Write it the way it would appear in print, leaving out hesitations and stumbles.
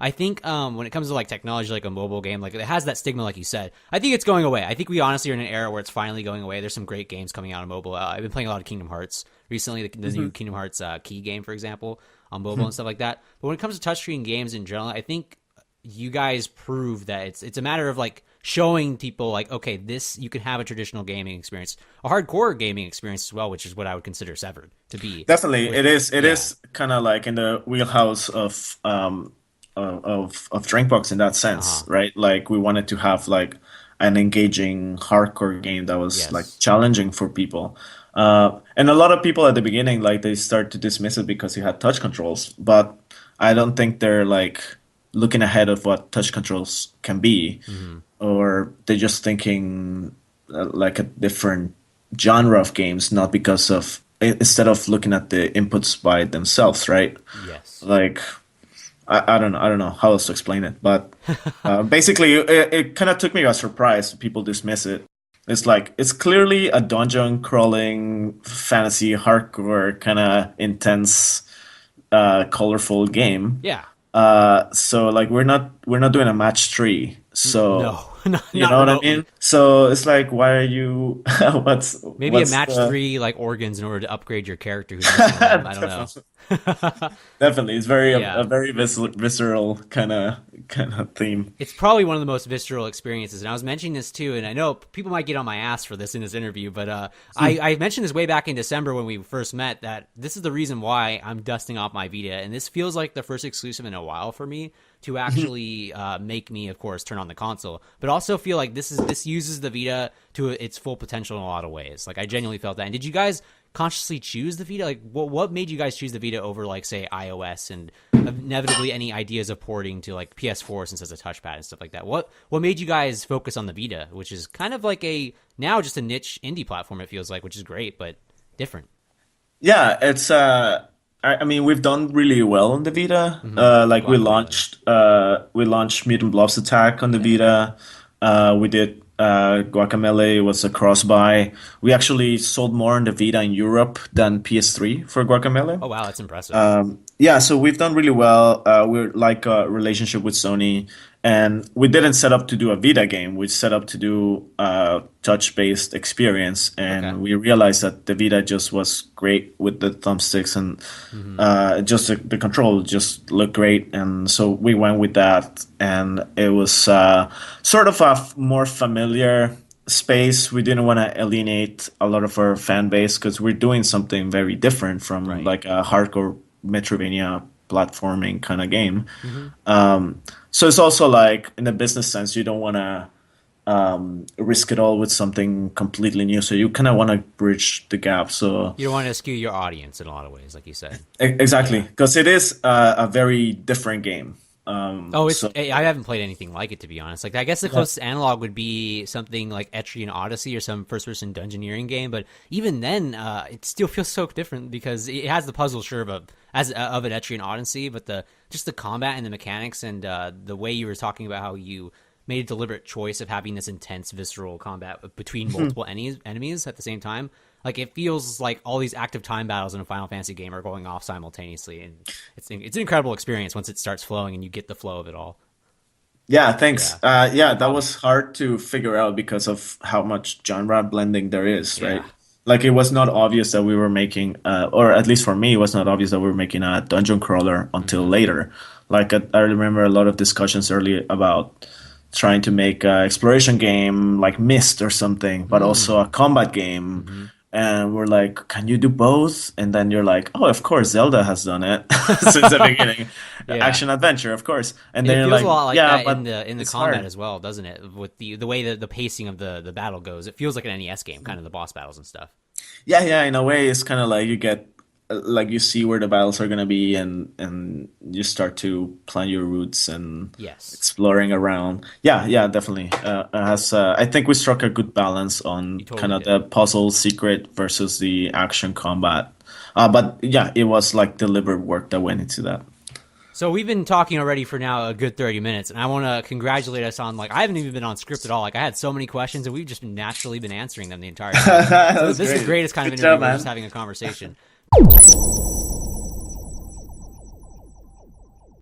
I think when it comes to like technology, like a mobile game, like it has that stigma, like you said. I think it's going away. I think we honestly are in an era where it's finally going away. There's some great games coming out on mobile. I've been playing a lot of Kingdom Hearts recently, the new Kingdom Hearts Key game, for example, on mobile and stuff like that. But when it comes to touchscreen games in general, I think you guys prove that it's a matter of like showing people like, okay, this, you can have a traditional gaming experience, a hardcore gaming experience as well, which is what I would consider Severed to be. Definitely, it is. It is kind of like in the wheelhouse of Drinkbox in that sense, Uh-huh. right? Like we wanted to have like an engaging hardcore game that was like Yes. challenging for people. And a lot of people at the beginning, like they start to dismiss it because you had touch controls, but I don't think they're like looking ahead of what touch controls can be, Hmm. or they're just thinking like a different genre of games, not because of instead of looking at the inputs by themselves, right? Yes. Like I don't know how else to explain it, but basically, it kind of took me by surprise. People dismiss it. It's like it's clearly a dungeon crawling fantasy hardcore kind of intense, colorful game. Yeah. So like we're not doing a match three. So No, not, you not know what I remotely. mean? So it's like why are you Maybe a what's match the three like organs in order to upgrade your character who's missing a limb. I don't know. definitely. Definitely, it's very a Yeah. very visceral kind of theme. It's probably one of the most visceral experiences. And I was mentioning this too, and I know people might get on my ass for this in this interview, but I mentioned this way back in December when we first met that this is the reason why I'm dusting off my Vita. And this feels like the first exclusive in a while for me to actually make me, of course, turn on the console, but also feel like this uses the Vita to its full potential in a lot of ways. Like I genuinely felt that. And did you guys consciously choose the Vita? Like what made you guys choose the Vita over like say iOS and inevitably any ideas of porting to like PS4 since it's a touchpad and stuff like that? What made you guys focus on the Vita, which is kind of like a now just a niche indie platform, it feels like, which is great but different. Yeah, it's I mean we've done really well on the Vita. Like Guacamelee. we launched Mutant Blobs Attack on the Yeah. Vita. We did Guacamele was a cross buy. We actually sold more on the Vita in Europe than PS3 for Guacamele. Oh wow, that's impressive. Yeah, so we've done really well. We're like a relationship with Sony, and we didn't set up to do a Vita game. We set up to do a touch-based experience, Okay. and we realized that the Vita just was great with the thumbsticks and Hmm. just the control just looked great, and so we went with that. And it was sort of a more familiar space. We didn't want to alienate a lot of our fan base because we're doing something very different from Right. like a hardcore Metroidvania platforming kind of game. Hmm. So it's also like in a business sense, you don't want to risk it all with something completely new. So you kind of want to bridge the gap. So You don't want to skew your audience in a lot of ways, like you said. exactly, Yeah. because it is a very different game. Oh, it's So I haven't played anything like it, to be honest. Like I guess the yeah. closest analog would be something like Etrian Odyssey or some first-person dungeoneering game, but even then, it still feels so different because it has the puzzle, sure, of an Etrian Odyssey, but the just the combat and the mechanics and the way you were talking about how you made a deliberate choice of having this intense, visceral combat between multiple enemies at the same time. Like it feels like all these active time battles in a Final Fantasy game are going off simultaneously, and it's an incredible experience once it starts flowing and you get the flow of it all. Yeah, thanks. Yeah, Yeah, no that problem. was hard to figure out because of how much genre blending there is, Yeah. right? Like it was not obvious that we were making, or at least for me, it was not obvious that we were making a dungeon crawler until Hmm. later. Like I remember a lot of discussions early about trying to make a exploration game like Myst or something, but also a Mm. combat game. Hmm. And we're like, can you do both? And then you're like, oh, of course, Zelda has done it since the beginning. Yeah. Action adventure, of course. And then It you're feels a like, lot like yeah, that but in the it's combat hard. as well, doesn't it? With the way that the pacing of the battle goes, it feels like an NES game, kind of the boss battles and stuff. Yeah, yeah, in a way, it's kind of like you get, like you see where the battles are gonna be, and you start to plan your routes and Yes, exploring around. Yeah, yeah, definitely. It has, I think we struck a good balance you on kind totally of did. the puzzle secret versus the action combat. But yeah, it was like deliberate work that went into that. So we've been talking already for now a good 30 minutes, and I want to congratulate us on like I haven't even been on script at all. Like I had so many questions, and we've just naturally been answering them the entire time. So That's this is great. great as kind of Good interview. job, We're just man. having a conversation.